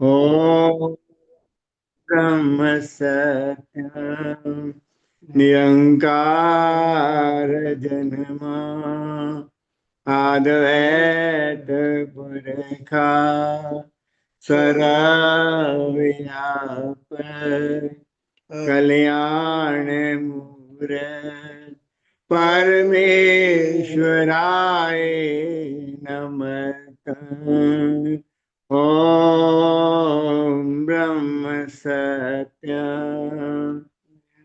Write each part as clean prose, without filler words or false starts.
ॐ ब्रह्म सत्यम् निरंकार जन्मा आद्वैत पुरखा सर्वव्यापक कल्याण मूरत परमेश्वराय नमः। ॐ ब्रह्म सत्यम्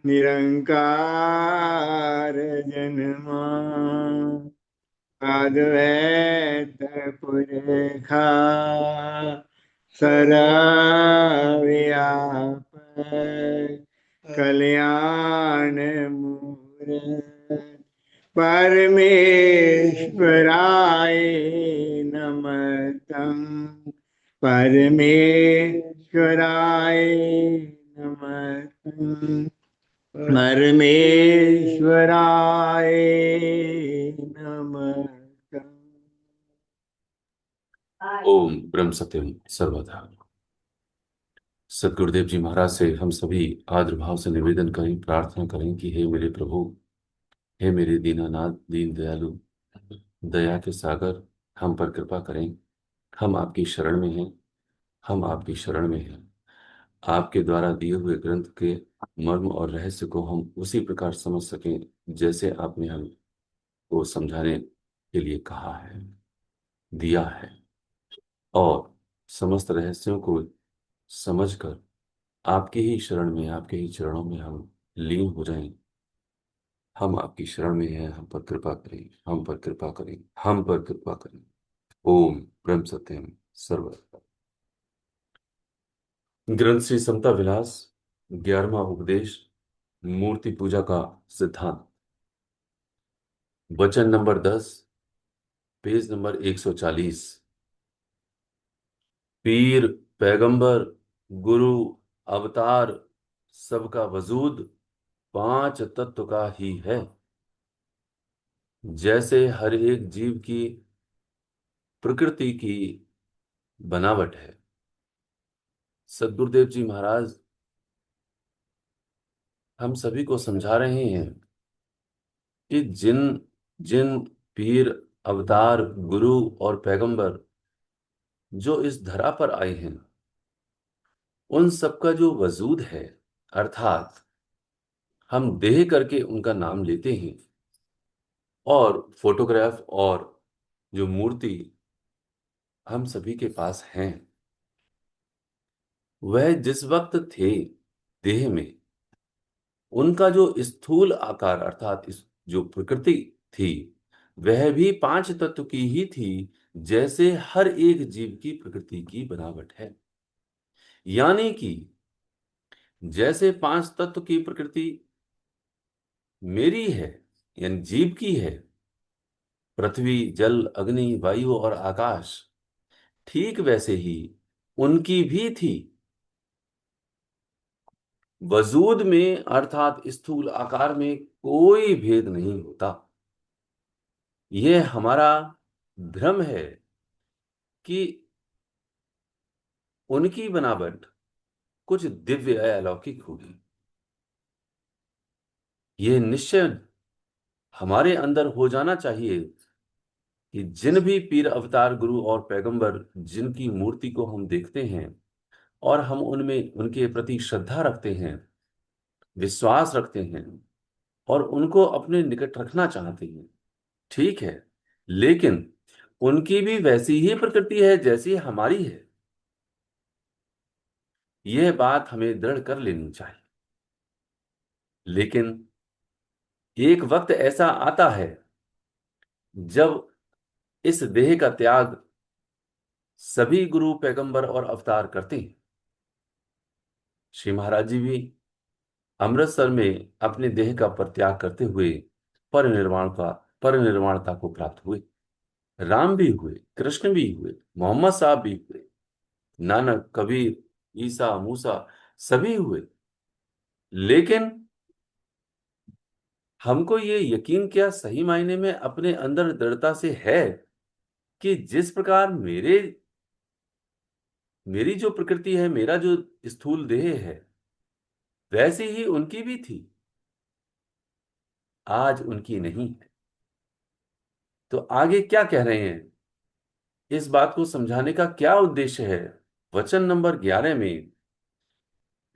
निरंकार जन्मा अद्वैत पुरखा सर्वव्यापक कल्याण मूरत परमेश्वराय नमः। परमेश्वराय नमः। परमेश्वराय नमः। ओम ब्रह्म सत्यम सर्वदा। सदगुरुदेव जी महाराज से हम सभी आदर भाव से निवेदन करें, प्रार्थना करें कि हे मेरे प्रभु, हे मेरे दीनानाथ, दीन दयालु, दया के सागर, हम पर कृपा करें। हम आपकी शरण में हैं, हम आपकी शरण में हैं। आपके द्वारा दिए हुए ग्रंथ के मर्म और रहस्य को हम उसी प्रकार समझ सकें जैसे आपने हमको समझाने के लिए कहा है, दिया है। और समस्त रहस्यों को समझकर आपके ही शरण में, आपके ही चरणों में हम लीन हो जाएं। हम आपकी शरण में हैं, हम पर कृपा करें, हम पर कृपा करें, हम पर कृपा करें। ओम ब्रह्म सत्यम सर्वदा। ग्रंथ श्री समता विलास, 11वां उपदेश, मूर्ति पूजा का सिद्धांत, वचन नंबर 10, पेज नंबर 140। पीर, पैगंबर, गुरु, अवतार, सबका वजूद पांच तत्व का ही है। जैसे हर एक जीव की प्रकृति की बनावट है। सदगुरुदेव जी महाराज हम सभी को समझा रहे हैं कि जिन जिन पीर, अवतार, गुरु और पैगंबर जो इस धरा पर आए हैं, उन सबका जो वजूद है, अर्थात हम देह करके उनका नाम लेते हैं, और फोटोग्राफ और जो मूर्ति हम सभी के पास हैं, वह जिस वक्त थे देह में, उनका जो स्थूल आकार अर्थात इस जो प्रकृति थी, वह भी पांच तत्व की ही थी। जैसे हर एक जीव की प्रकृति की बनावट है। यानी कि जैसे पांच तत्व की प्रकृति मेरी है, यानी जीव की है, पृथ्वी, जल, अग्नि, वायु और आकाश, ठीक वैसे ही उनकी भी थी। वजूद में अर्थात स्थूल आकार में कोई भेद नहीं होता। यह हमारा भ्रम है कि उनकी बनावट कुछ दिव्य या अलौकिक होगी। यह निश्चय हमारे अंदर हो जाना चाहिए कि जिन भी पीर, अवतार, गुरु और पैगंबर जिनकी मूर्ति को हम देखते हैं और हम उनमें उनके प्रति श्रद्धा रखते हैं, विश्वास रखते हैं और उनको अपने निकट रखना चाहते हैं, ठीक है, लेकिन उनकी भी वैसी ही प्रकृति है जैसी हमारी है। यह बात हमें दृढ़ कर लेनी चाहिए। लेकिन एक वक्त ऐसा आता है जब इस देह का त्याग सभी गुरु, पैगंबर और अवतार करते हैं। श्री महाराज जी भी अमृतसर में अपने देह का परित्याग करते हुए परिनिर्वाणता को प्राप्त हुए। राम भी हुए, कृष्ण भी हुए, मोहम्मद साहब भी हुए, नानक, कबीर, ईसा, मूसा, सभी हुए। लेकिन हमको ये यकीन क्या सही मायने में अपने अंदर दृढ़ता से है कि जिस प्रकार मेरे मेरी जो प्रकृति है, मेरा जो स्थूल देह है, वैसी ही उनकी भी थी, आज उनकी नहीं है। तो आगे क्या कह रहे हैं, इस बात को समझाने का क्या उद्देश्य है? वचन नंबर 11 में,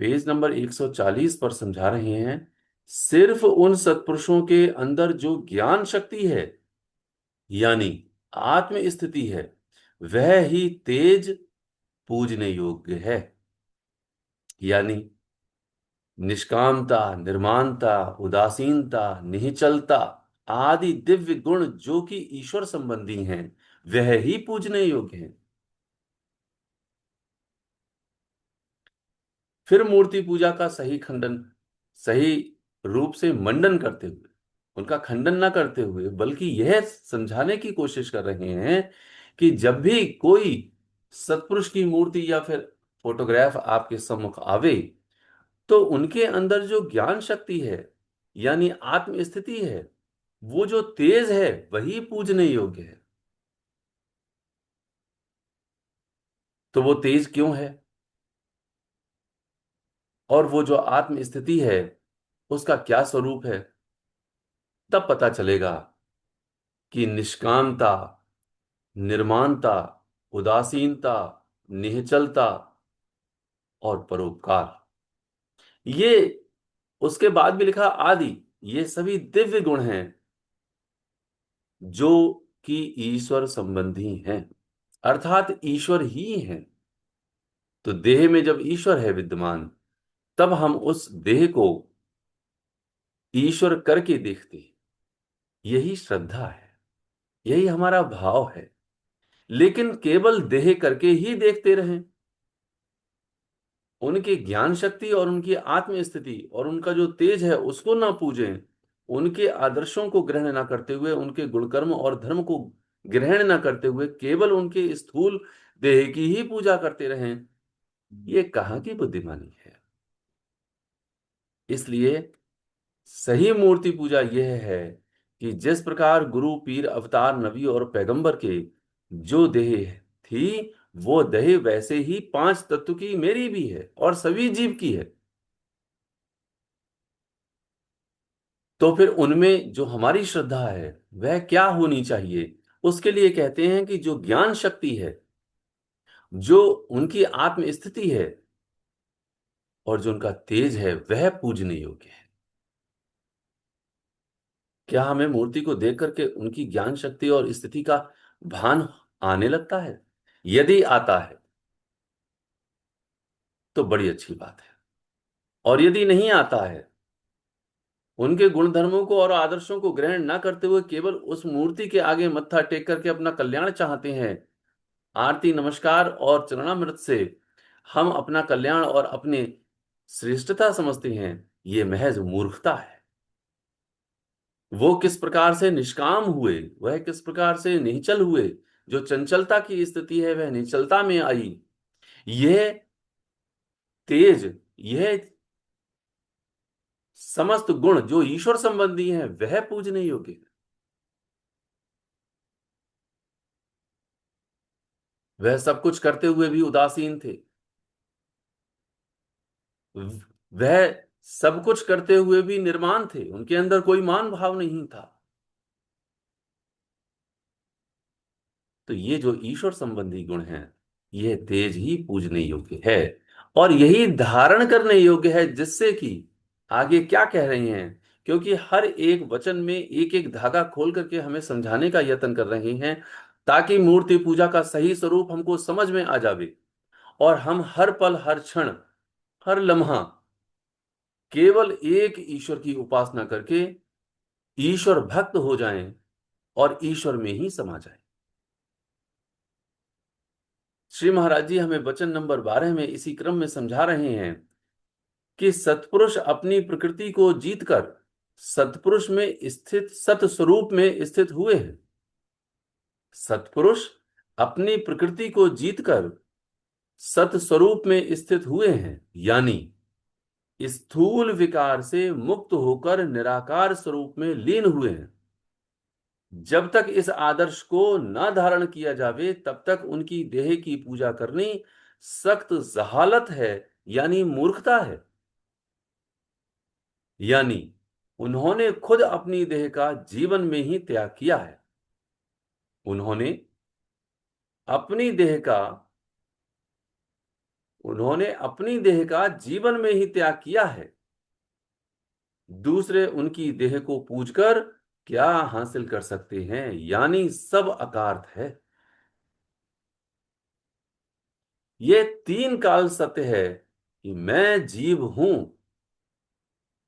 पेज नंबर 140 पर समझा रहे हैं, सिर्फ उन सत्पुरुषों के अंदर जो ज्ञान शक्ति है, यानी आत्म स्थिति है, वह ही तेज पूजने योग्य है। यानी निष्कामता, निर्माणता, उदासीनता, निश्चलता आदि दिव्य गुण जो कि ईश्वर संबंधी हैं, वह ही पूजने योग्य हैं। फिर मूर्ति पूजा का सही खंडन, सही रूप से मंडन करते हुए, उनका खंडन ना करते हुए, बल्कि यह समझाने की कोशिश कर रहे हैं कि जब भी कोई सत्पुरुष की मूर्ति या फिर फोटोग्राफ आपके सम्मुख आवे, तो उनके अंदर जो ज्ञान शक्ति है, यानी आत्म स्थिति है, वो जो तेज है, वही पूजने योग्य है। तो वो तेज क्यों है, और वो जो आत्म स्थिति है, उसका क्या स्वरूप है? तब पता चलेगा कि निष्कामता, निर्माणता, उदासीनता, निश्चलता और परोपकार, ये उसके बाद भी लिखा आदि, ये सभी दिव्य गुण हैं जो कि ईश्वर संबंधी हैं, अर्थात ईश्वर ही हैं। तो देह में जब ईश्वर है विद्यमान, तब हम उस देह को ईश्वर करके देखते हैं। यही श्रद्धा है, यही हमारा भाव है। लेकिन केवल देह करके ही देखते रहें, उनके ज्ञान शक्ति और उनकी आत्म स्थिति और उनका जो तेज है उसको ना पूजें, उनके आदर्शों को ग्रहण ना करते हुए, उनके गुणकर्म और धर्म को ग्रहण ना करते हुए केवल उनके स्थूल देह की ही पूजा करते रहें, ये कहाँ की बुद्धिमानी है? इसलिए सही मूर्ति पूजा यह है कि जिस प्रकार गुरु, पीर, अवतार, नबी और पैगंबर के जो देह थी, वो देह वैसे ही पांच तत्व की मेरी भी है और सभी जीव की है। तो फिर उनमें जो हमारी श्रद्धा है वह क्या होनी चाहिए? उसके लिए कहते हैं कि जो ज्ञान शक्ति है, जो उनकी आत्म स्थिति है और जो उनका तेज है, वह पूजने योग्य है। क्या हमें मूर्ति को देख करके उनकी ज्ञान शक्ति और स्थिति का भान आने लगता है? यदि आता है तो बड़ी अच्छी बात है, और यदि नहीं आता है, उनके गुण धर्मों को और आदर्शों को ग्रहण ना करते हुए केवल उस मूर्ति के आगे मत्था टेक करके अपना कल्याण चाहते हैं, आरती, नमस्कार और चरणामृत से हम अपना कल्याण और अपने श्रेष्ठता समझते हैं, ये महज मूर्खता है। वो किस प्रकार से निष्काम हुए, वह किस प्रकार से निश्चल हुए, जो चंचलता की स्थिति है वह निश्चलता में आई, यह तेज, यह समस्त गुण जो ईश्वर संबंधी हैं, वह पूजने योग्य है। वह सब कुछ करते हुए भी उदासीन थे, वह सब कुछ करते हुए भी निर्माण थे, उनके अंदर कोई मान भाव नहीं था। तो ये जो ईश्वर संबंधी गुण हैं, यह तेज ही पूजने योग्य है, और यही धारण करने योग्य है, जिससे कि आगे क्या कह रहे हैं, क्योंकि हर एक वचन में एक एक धागा खोल करके हमें समझाने का यत्न कर रहे हैं, ताकि मूर्ति पूजा का सही स्वरूप हमको समझ में आ जावे और हम हर पल, हर क्षण, हर लम्हा केवल एक ईश्वर की उपासना करके ईश्वर भक्त हो जाएं और ईश्वर में ही समा जाएं। श्री महाराज जी हमें वचन नंबर 12 में इसी क्रम में समझा रहे हैं कि सत्पुरुष अपनी प्रकृति को जीतकर सत्पुरुष में स्थित सत स्वरूप में स्थित हुए हैं। सत्पुरुष अपनी प्रकृति को जीतकर सत स्वरूप में स्थित हुए हैं, यानी स्थूल विकार से मुक्त होकर निराकार स्वरूप में लीन हुए हैं। जब तक इस आदर्श को न धारण किया जावे, तब तक उनकी देह की पूजा करनी सख्त जहालत है, यानी मूर्खता है। यानी उन्होंने खुद अपनी देह का जीवन में ही त्याग किया है। उन्होंने अपनी देह का उन्होंने अपनी देह का जीवन में ही त्याग किया है। दूसरे उनकी देह को पूजकर क्या हासिल कर सकते हैं, यानी सब अकार्थ है। ये तीन काल सत्य है कि मैं जीव हूं,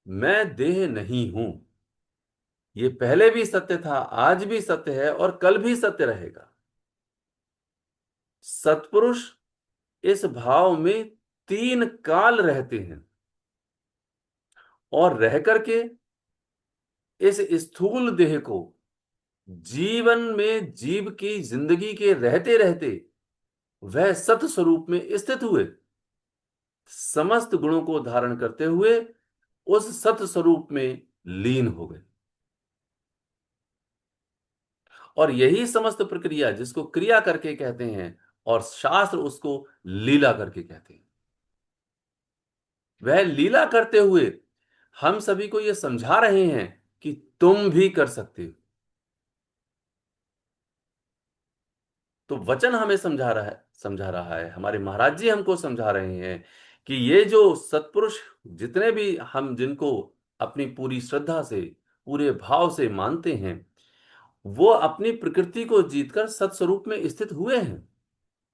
मैं देह नहीं हूं। ये पहले भी सत्य था, आज भी सत्य है और कल भी सत्य रहेगा। सत्पुरुष इस भाव में तीन काल रहते हैं और रह करके इस स्थूल देह को जीवन में जीव की जिंदगी के रहते रहते वह सत स्वरूप में स्थित हुए, समस्त गुणों को धारण करते हुए उस सत स्वरूप में लीन हो गए। और यही समस्त प्रक्रिया जिसको क्रिया करके कहते हैं और शास्त्र उसको लीला करके कहते हैं, वह लीला करते हुए हम सभी को यह समझा रहे हैं कि तुम भी कर सकते हो। तो वचन हमें समझा रहा है, हमारे महाराज जी हमको समझा रहे हैं कि ये जो सत्पुरुष जितने भी हम जिनको अपनी पूरी श्रद्धा से पूरे भाव से मानते हैं, वो अपनी प्रकृति को जीतकर सत्स्वरूप में स्थित हुए हैं।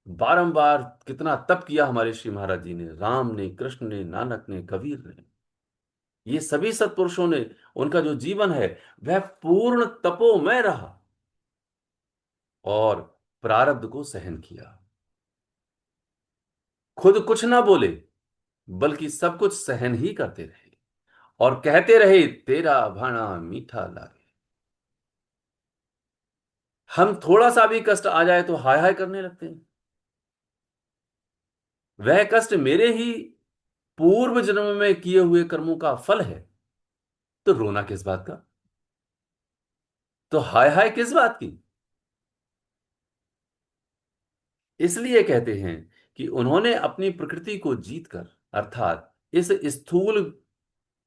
बारंबार कितना तप किया हमारे श्री महाराज जी ने, राम ने, कृष्ण ने, नानक ने, कबीर ने, ये सभी सत्पुरुषों ने, उनका जो जीवन है वह पूर्ण तपोमय रहा और प्रारब्ध को सहन किया। खुद कुछ ना बोले बल्कि सब कुछ सहन ही करते रहे और कहते रहे तेरा भाना मीठा लागे। हम थोड़ा सा भी कष्ट आ जाए तो हाय हाय करने लगते हैं। वह कष्ट मेरे ही पूर्व जन्म में किए हुए कर्मों का फल है, तो रोना किस बात का, तो हाय हाय किस बात की। इसलिए कहते हैं कि उन्होंने अपनी प्रकृति को जीतकर, अर्थात इस स्थूल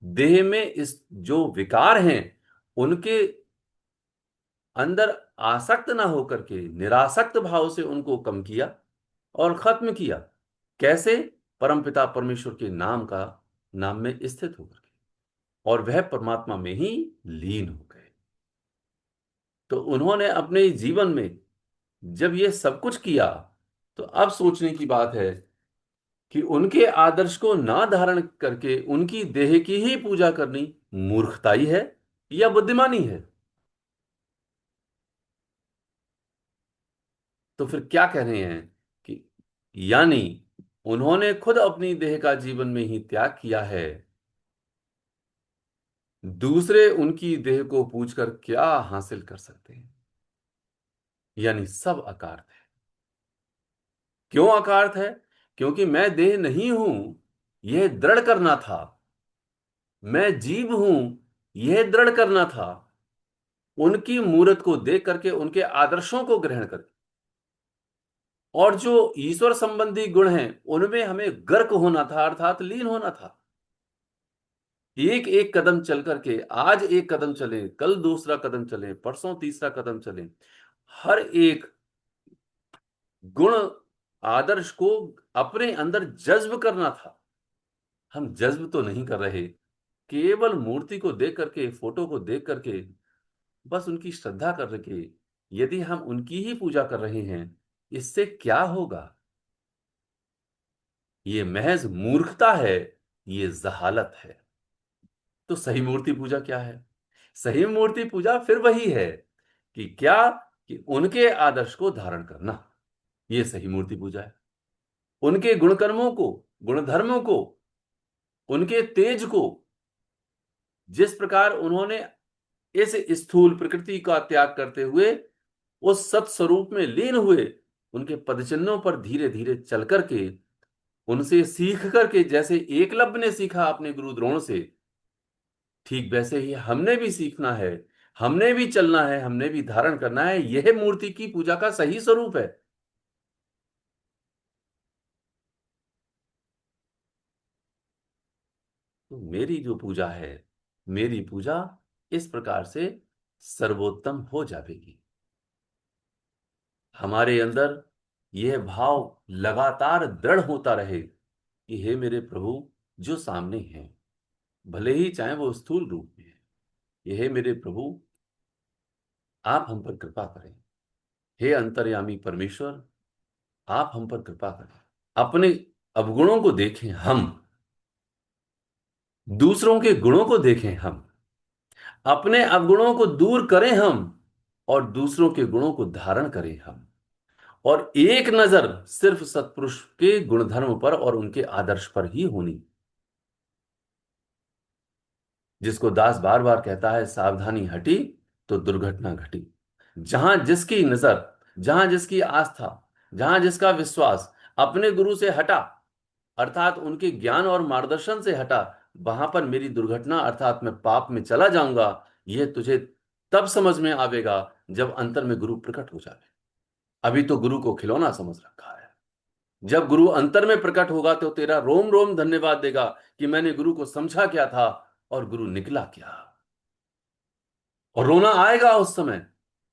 देह में इस जो विकार हैं उनके अंदर आसक्त ना होकर के निरासक्त भाव से उनको कम किया और खत्म किया। कैसे? परमपिता परमेश्वर के नाम में स्थित होकर के, और वह परमात्मा में ही लीन हो गए। तो उन्होंने अपने जीवन में जब ये सब कुछ किया, तो अब सोचने की बात है कि उनके आदर्श को ना धारण करके उनकी देह की ही पूजा करनी मूर्खताई है या बुद्धिमानी है। तो फिर क्या कह रहे हैं कि यानी उन्होंने खुद अपनी देह का जीवन में ही त्याग किया है, दूसरे उनकी देह को पूजकर क्या हासिल कर सकते हैं, यानी सब अकार्थ है। क्यों अकार्थ है? क्योंकि मैं देह नहीं हूं यह दृढ़ करना था, मैं जीव हूं यह दृढ़ करना था, उनकी मूर्त को देख करके उनके आदर्शों को ग्रहण करके, और जो ईश्वर संबंधी गुण हैं उनमें हमें गर्क होना था, अर्थात लीन होना था। एक एक कदम चल करके, आज एक कदम चले, कल दूसरा कदम चले, परसों तीसरा कदम चले, हर एक गुण आदर्श को अपने अंदर जज्ब करना था। हम जज्ब तो नहीं कर रहे, केवल मूर्ति को देख करके, फोटो को देख करके बस उनकी श्रद्धा कर रखे, यदि हम उनकी ही पूजा कर रहे हैं, इससे क्या होगा? ये महज मूर्खता है, ये जहालत है। तो सही मूर्ति पूजा क्या है? सही मूर्ति पूजा फिर वही है कि क्या, कि उनके आदर्श को धारण करना, ये सही मूर्ति पूजा है। उनके गुणकर्मों को, गुणधर्मों को, उनके तेज को, जिस प्रकार उन्होंने इस स्थूल प्रकृति का त्याग करते हुए उस सत स्वरूप में लीन हुए, उनके पदचिन्हों पर धीरे धीरे चल करके, उनसे सीख करके, जैसे एकलव्य ने सीखा अपने गुरु द्रोण से, ठीक वैसे ही हमने भी सीखना है, हमने भी चलना है, हमने भी धारण करना है। यह मूर्ति की पूजा का सही स्वरूप है। तो मेरी जो पूजा है, मेरी पूजा इस प्रकार से सर्वोत्तम हो जाएगी। हमारे अंदर यह भाव लगातार दृढ़ होता रहे कि हे मेरे प्रभु जो सामने हैं, भले ही चाहे वो स्थूल रूप में है, ये हे मेरे प्रभु आप हम पर कृपा करें। हे अंतर्यामी परमेश्वर, आप हम पर कृपा करें। अपने अवगुणों को देखें हम, दूसरों के गुणों को देखें हम, अपने अवगुणों को दूर करें हम, और दूसरों के गुणों को धारण करें हम, और एक नजर सिर्फ सत्पुरुष के गुणधर्म पर और उनके आदर्श पर ही होनी। जिसको दास बार बार कहता है, सावधानी हटी तो दुर्घटना घटी। जहां जिसकी नजर, जहां जिसकी आस्था, जहां जिसका विश्वास अपने गुरु से हटा, अर्थात उनके ज्ञान और मार्गदर्शन से हटा, वहां पर मेरी दुर्घटना अर्थात मैं पाप में चला जाऊंगा, यह तुझे तब समझ में आवेगा जब अंतर में गुरु प्रकट हो जाए। अभी तो गुरु को खिलौना समझ रखा है। जब गुरु अंतर में प्रकट होगा तो तेरा रोम रोम धन्यवाद देगा कि मैंने गुरु को समझा क्या था और गुरु निकला क्या। और रोना आएगा उस समय,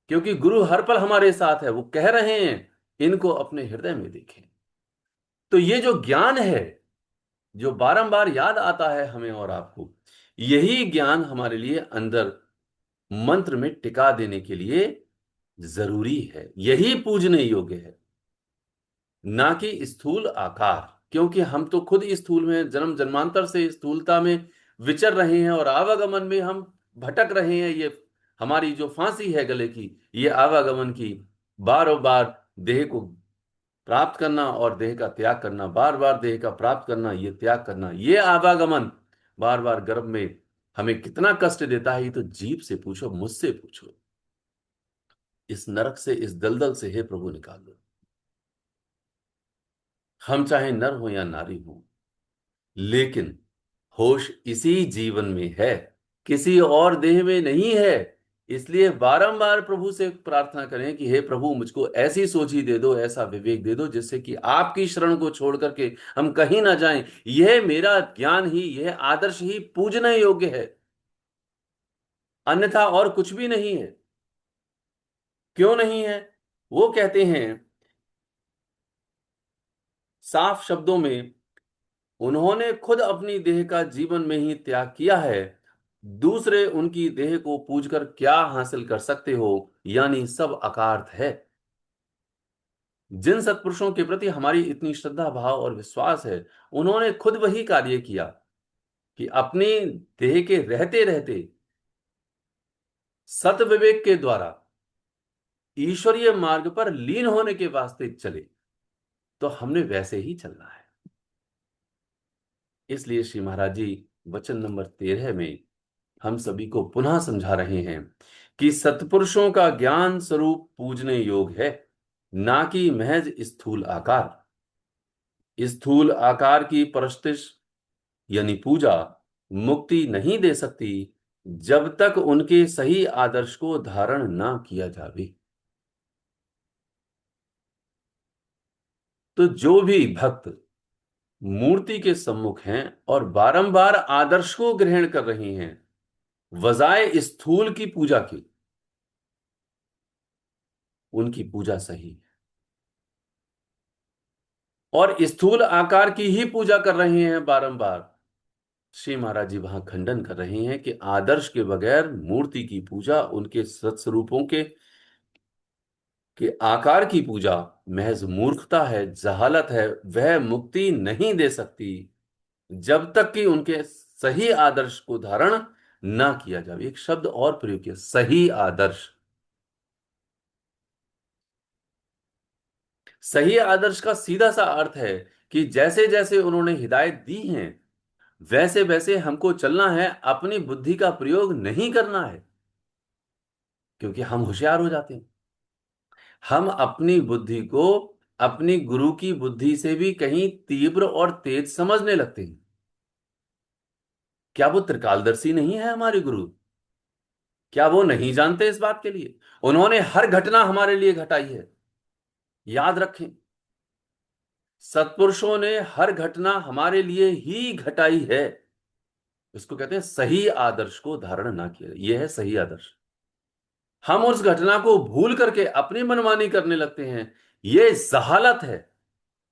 क्योंकि गुरु हर पल हमारे साथ है। वो कह रहे हैं इनको अपने हृदय में देखें। तो ये जो ज्ञान है, जो बारंबार याद आता है हमें और आपको, यही ज्ञान हमारे लिए अंदर मंत्र में टिका देने के लिए जरूरी है। यही पूजने योग्य है, ना कि स्थूल आकार। क्योंकि हम तो खुद स्थूल में, जन्म जन्मांतर से स्थूलता में विचर रहे हैं और आवागमन में हम भटक रहे हैं। ये हमारी जो फांसी है गले की, ये आवागमन की, बार बार देह को प्राप्त करना और देह का त्याग करना, बार बार देह का प्राप्त करना, ये त्याग करना, ये आवागमन बार बार गर्भ में हमें कितना कष्ट देता है। ये तो जीव से पूछो, मुझसे पूछो। इस नरक से, इस दलदल से हे प्रभु निकाल लो। हम चाहे नर हो या नारी हो, लेकिन होश इसी जीवन में है, किसी और देह में नहीं है। इसलिए बारंबार प्रभु से प्रार्थना करें कि हे प्रभु मुझको ऐसी सोची दे दो, ऐसा विवेक दे दो, जिससे कि आपकी शरण को छोड़ करके हम कहीं ना जाएं। यह मेरा ज्ञान ही, यह आदर्श ही पूजने योग्य है, अन्यथा और कुछ भी नहीं है। क्यों नहीं है? वो कहते हैं साफ शब्दों में, उन्होंने खुद अपनी देह का जीवन में ही त्याग किया है, दूसरे उनकी देह को पूजकर क्या हासिल कर सकते हो, यानी सब अकार्थ है। जिन सत्पुरुषों के प्रति हमारी इतनी श्रद्धा भाव और विश्वास है, उन्होंने खुद वही कार्य किया कि अपनी देह के रहते रहते सत विवेक के द्वारा ईश्वरीय मार्ग पर लीन होने के वास्ते चले। तो हमने वैसे ही चलना है। इसलिए श्री महाराज जी वचन नंबर 13 में हम सभी को पुनः समझा रहे हैं कि सत्पुरुषों का ज्ञान स्वरूप पूजने योग है, ना कि महज स्थूल आकार। स्थूल आकार की परस्तिश यानी पूजा मुक्ति नहीं दे सकती जब तक उनके सही आदर्श को धारण ना किया जावे। तो जो भी भक्त मूर्ति के सम्मुख हैं और बारंबार आदर्श को ग्रहण कर रहे हैं वजाय स्थूल की पूजा की, उनकी पूजा सही है। और स्थूल आकार की ही पूजा कर रहे हैं बारंबार, श्री महाराज जी वहां खंडन कर रहे हैं कि आदर्श के बगैर मूर्ति की पूजा, उनके सत्स्वरूपों के आकार की पूजा महज मूर्खता है, जहालत है। वह मुक्ति नहीं दे सकती जब तक कि उनके सही आदर्श को धारण ना किया जाए। एक शब्द और प्रयोग किया, सही आदर्श। सही आदर्श का सीधा सा अर्थ है कि जैसे जैसे उन्होंने हिदायत दी है वैसे वैसे हमको चलना है, अपनी बुद्धि का प्रयोग नहीं करना है। क्योंकि हम होशियार हो जाते हैं, हम अपनी बुद्धि को अपनी गुरु की बुद्धि से भी कहीं तीव्र और तेज समझने लगते हैं। क्या वो त्रिकालदर्शी नहीं है हमारे गुरु? क्या वो नहीं जानते इस बात के लिए? उन्होंने हर घटना हमारे लिए घटाई है। याद रखें, सत्पुरुषों ने हर घटना हमारे लिए ही घटाई है। इसको कहते हैं सही आदर्श को धारण ना किया। यह है सही आदर्श। हम उस घटना को भूल करके अपनी मनमानी करने लगते हैं, यह जहालत है।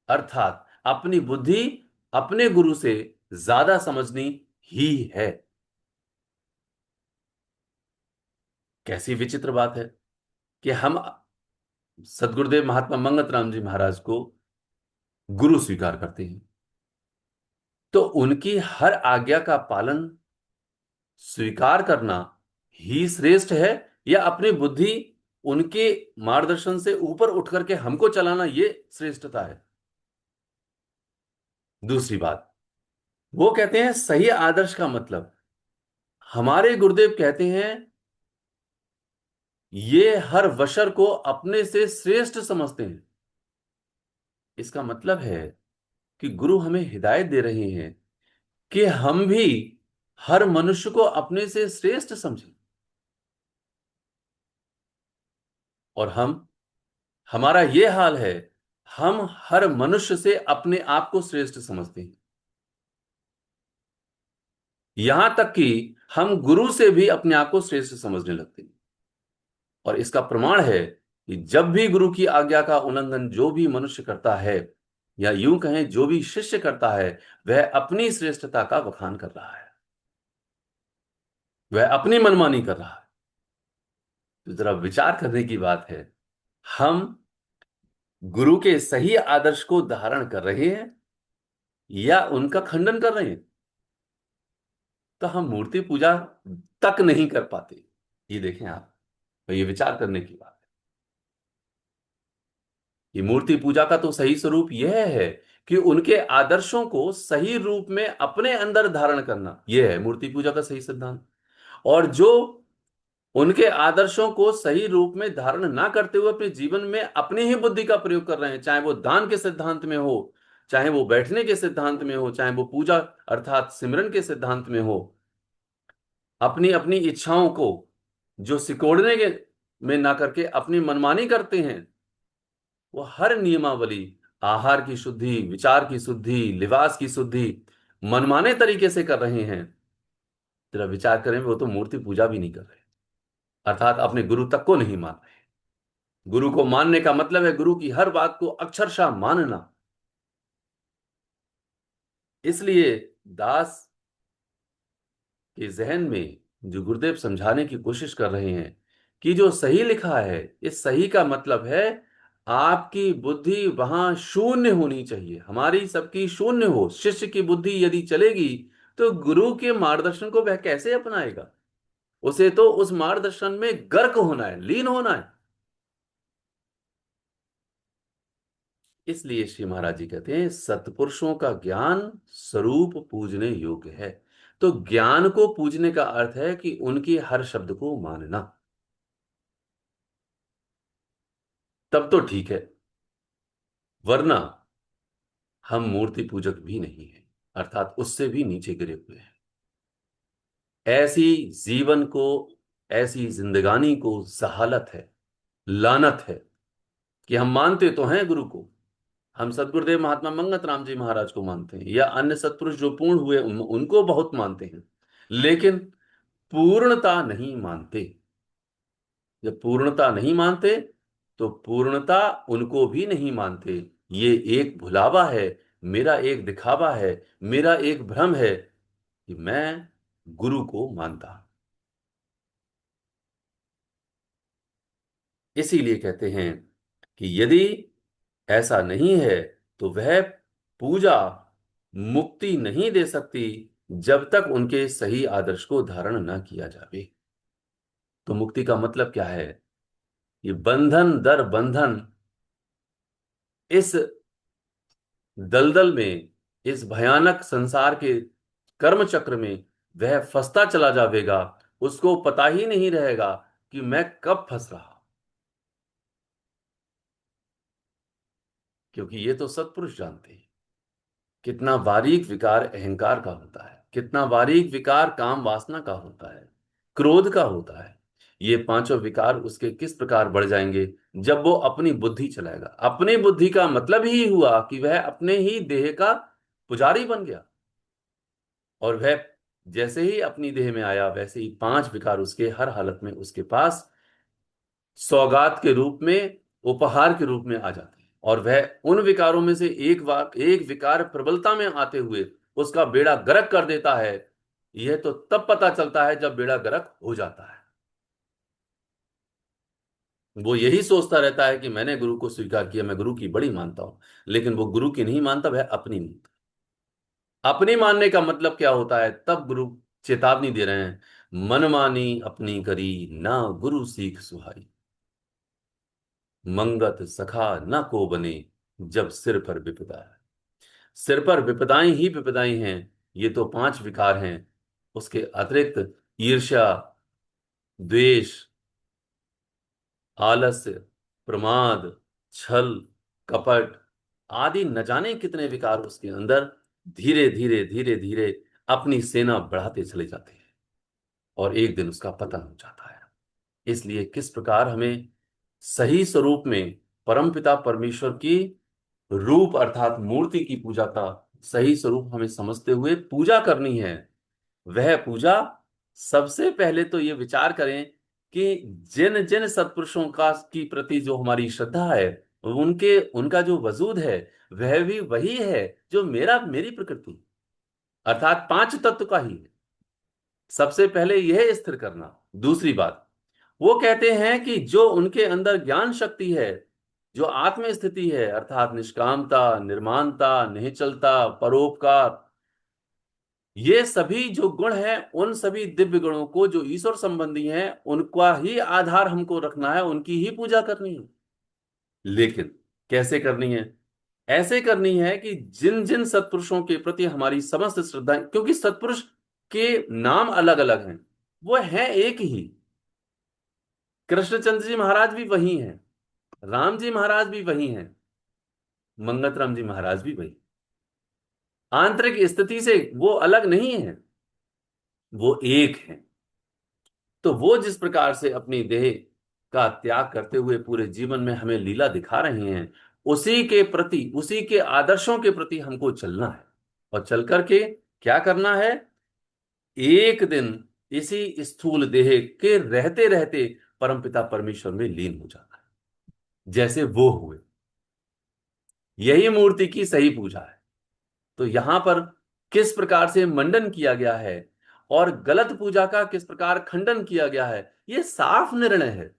अर्थात अपनी बुद्धि अपने गुरु से ज्यादा समझनी ही है। कैसी विचित्र बात है कि हम सदगुरुदेव महात्मा मंगत राम जी महाराज को गुरु स्वीकार करते हैं, तो उनकी हर आज्ञा का पालन स्वीकार करना ही श्रेष्ठ है, या अपनी बुद्धि उनके मार्गदर्शन से ऊपर उठ करके हमको चलाना ये श्रेष्ठता है? दूसरी बात, वो कहते हैं सही आदर्श का मतलब, हमारे गुरुदेव कहते हैं ये हर वशर को अपने से श्रेष्ठ समझते हैं। इसका मतलब है कि गुरु हमें हिदायत दे रहे हैं कि हम भी हर मनुष्य को अपने से श्रेष्ठ समझें। और हमारा यह हाल है, हम हर मनुष्य से अपने आप को श्रेष्ठ समझते हैं। यहां तक कि हम गुरु से भी अपने आप को श्रेष्ठ समझने लगते हैं। और इसका प्रमाण है कि जब भी गुरु की आज्ञा का उल्लंघन जो भी मनुष्य करता है, या यूं कहें जो भी शिष्य करता है, वह अपनी श्रेष्ठता का बखान कर रहा है, वह अपनी मनमानी कर रहा है। तो जरा विचार करने की बात है, हम गुरु के सही आदर्श को धारण कर रहे हैं या उनका खंडन कर रहे हैं? तो हम मूर्ति पूजा तक नहीं कर पाते। ये देखें आप, तो ये विचार करने की बात है। ये मूर्ति पूजा का तो सही स्वरूप यह है कि उनके आदर्शों को सही रूप में अपने अंदर धारण करना, यह है मूर्ति पूजा का सही सिद्धांत। और जो उनके आदर्शों को सही रूप में धारण ना करते हुए अपने जीवन में अपनी ही बुद्धि का प्रयोग कर रहे हैं, चाहे वो दान के सिद्धांत में हो, चाहे वो बैठने के सिद्धांत में हो, चाहे वो पूजा अर्थात सिमरन के सिद्धांत में हो, अपनी अपनी इच्छाओं को जो सिकोड़ने के में ना करके अपनी मनमानी करते हैं, वो हर नियमावली, आहार की शुद्धि, विचार की शुद्धि, लिबास की शुद्धि मनमाने तरीके से कर रहे हैं। जरा विचार करें, वो तो मूर्ति पूजा भी नहीं कर रहे, अर्थात अपने गुरु तक को नहीं मान रहे। गुरु को मानने का मतलब है गुरु की हर बात को अक्षरशः मानना। इसलिए दास के जहन में जो गुरुदेव समझाने की कोशिश कर रहे हैं कि जो सही लिखा है, इस सही का मतलब है आपकी बुद्धि वहां शून्य होनी चाहिए, हमारी सबकी शून्य हो। शिष्य की बुद्धि यदि चलेगी तो गुरु के मार्गदर्शन को वह कैसे अपनाएगा? उसे तो उस मार्गदर्शन में गर्क होना है, लीन होना है। इसलिए श्री महाराज जी कहते हैं सत्पुरुषों का ज्ञान स्वरूप पूजने योग्य है। तो ज्ञान को पूजने का अर्थ है कि उनके हर शब्द को मानना। तब तो ठीक है, वरना हम मूर्ति पूजक भी नहीं हैं, अर्थात उससे भी नीचे गिरे हुए हैं। ऐसी जीवन को, ऐसी जिंदगानी को जहालत है, लानत है कि हम मानते तो हैं गुरु को, हम सदगुरुदेव महात्मा मंगत राम जी महाराज को मानते हैं, या अन्य सत्पुरुष जो पूर्ण हुए उनको बहुत मानते हैं, लेकिन पूर्णता नहीं मानते। जब पूर्णता नहीं मानते तो पूर्णता उनको भी नहीं मानते। ये एक भुलावा है, मेरा एक दिखावा है, मेरा एक भ्रम है कि मैं गुरु को मानता। इसीलिए कहते हैं कि यदि ऐसा नहीं है तो वह पूजा मुक्ति नहीं दे सकती जब तक उनके सही आदर्श को धारण न किया जावे। तो मुक्ति का मतलब क्या है? ये बंधन दर बंधन, इस दलदल में, इस भयानक संसार के कर्म चक्र में वह फंसता चला जाएगा, उसको पता ही नहीं रहेगा कि मैं कब फंस रहा। क्योंकि ये तो सत्पुरुष जानते हैं कितना बारीक विकार अहंकार का होता है, कितना बारीक विकार काम वासना का होता है, क्रोध का होता है। ये पांचों विकार उसके किस प्रकार बढ़ जाएंगे जब वो अपनी बुद्धि चलाएगा। अपनी बुद्धि का मतलब ही हुआ कि वह अपने ही देह का पुजारी बन गया, और वह जैसे ही अपनी देह में आया वैसे ही 5 विकार उसके हर हालत में उसके पास सौगात के रूप में, उपहार के रूप में आ जाते हैं। और वह उन विकारों में से एक विकार प्रबलता में आते हुए उसका बेड़ा गर्क कर देता है। यह तो तब पता चलता है जब बेड़ा गर्क हो जाता है। वो यही सोचता रहता है कि मैंने गुरु को स्वीकार किया, मैं गुरु की बड़ी मानता हूं, लेकिन वो गुरु की नहीं मानता, वह अपनी मानता। अपनी मानने का मतलब क्या होता है? तब गुरु चेतावनी दे रहे हैं, मनमानी अपनी करी ना गुरु सीख सुहाई, मंगत सखा न को बने जब सिर पर विपदा है। सिर पर विपदाएं ही विपदाएं हैं। ये तो 5 विकार हैं। उसके अतिरिक्त ईर्ष्या, द्वेष, आलस्य, प्रमाद, छल, कपट आदि न जाने कितने विकार उसके अंदर धीरे धीरे धीरे धीरे अपनी सेना बढ़ाते चले जाते हैं और एक दिन उसका पतन हो जाता है। इसलिए किस प्रकार हमें सही स्वरूप में परमपिता परमेश्वर की रूप अर्थात मूर्ति की पूजा का सही स्वरूप हमें समझते हुए पूजा करनी है। वह पूजा सबसे पहले तो ये विचार करें कि जिन जिन सत्पुरुषों का की प्रति जो हमारी श्रद्धा है, उनके उनका जो वजूद है वह भी वही है जो मेरी प्रकृति अर्थात 5 तत्व का ही है। सबसे पहले यह स्थिर करना। दूसरी बात, वो कहते हैं कि जो उनके अंदर ज्ञान शक्ति है, जो आत्म स्थिति है अर्थात निष्कामता, निर्माणता, निश्चलता, परोपकार, ये सभी जो गुण हैं, उन सभी दिव्य गुणों को जो ईश्वर संबंधी हैं उनका ही आधार हमको रखना है, उनकी ही पूजा करनी है। लेकिन कैसे करनी है? ऐसे करनी है कि जिन जिन सत्पुरुषों के प्रति हमारी समस्त श्रद्धा, क्योंकि सत्पुरुष के नाम अलग अलग हैं, वो है एक ही। कृष्णचंद्र जी महाराज भी वही हैं, राम जी महाराज भी वही हैं, मंगत राम जी महाराज भी वही। आंतरिक स्थिति से वो अलग नहीं है, वो एक है। तो वो जिस प्रकार से अपनी देह का त्याग करते हुए पूरे जीवन में हमें लीला दिखा रहे हैं, उसी के प्रति, उसी के आदर्शों के प्रति हमको चलना है। और चल करके क्या करना है? एक दिन इसी स्थूल देह के रहते रहते परमपिता परमेश्वर में लीन हो जाना है, जैसे वो हुए। यही मूर्ति की सही पूजा है। तो यहां पर किस प्रकार से मंडन किया गया है और गलत पूजा का किस प्रकार खंडन किया गया है, यह साफ निर्णय है।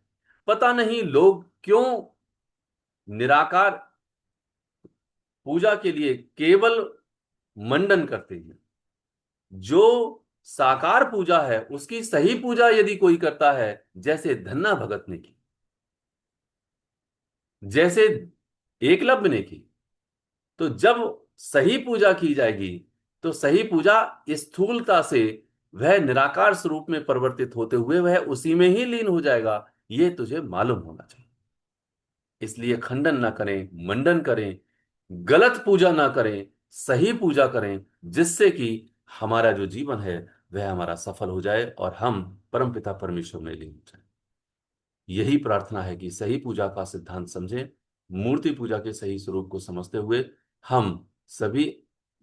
पता नहीं लोग क्यों निराकार पूजा के लिए केवल मंडन करते हैं। जो साकार पूजा है उसकी सही पूजा यदि कोई करता है, जैसे धन्ना भगत ने की, जैसे एकलव्य ने की, तो जब सही पूजा की जाएगी तो सही पूजा स्थूलता से वह निराकार स्वरूप में परिवर्तित होते हुए वह उसी में ही लीन हो जाएगा। यह तुझे मालूम होना चाहिए। इसलिए खंडन ना करें, मंडन करें, गलत पूजा ना करें, सही पूजा करें, जिससे कि हमारा जो जीवन है वह हमारा सफल हो जाए और हम परमपिता परमेश्वर में लीन हो जाए। यही प्रार्थना है कि सही पूजा का सिद्धांत समझें, मूर्ति पूजा के सही स्वरूप को समझते हुए हम सभी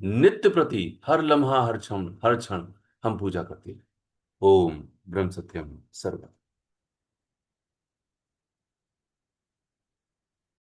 नित्य प्रति हर लम्हा हर क्षण हम पूजा करते हैं। ओम ब्रह्म सत्यम सर्वम।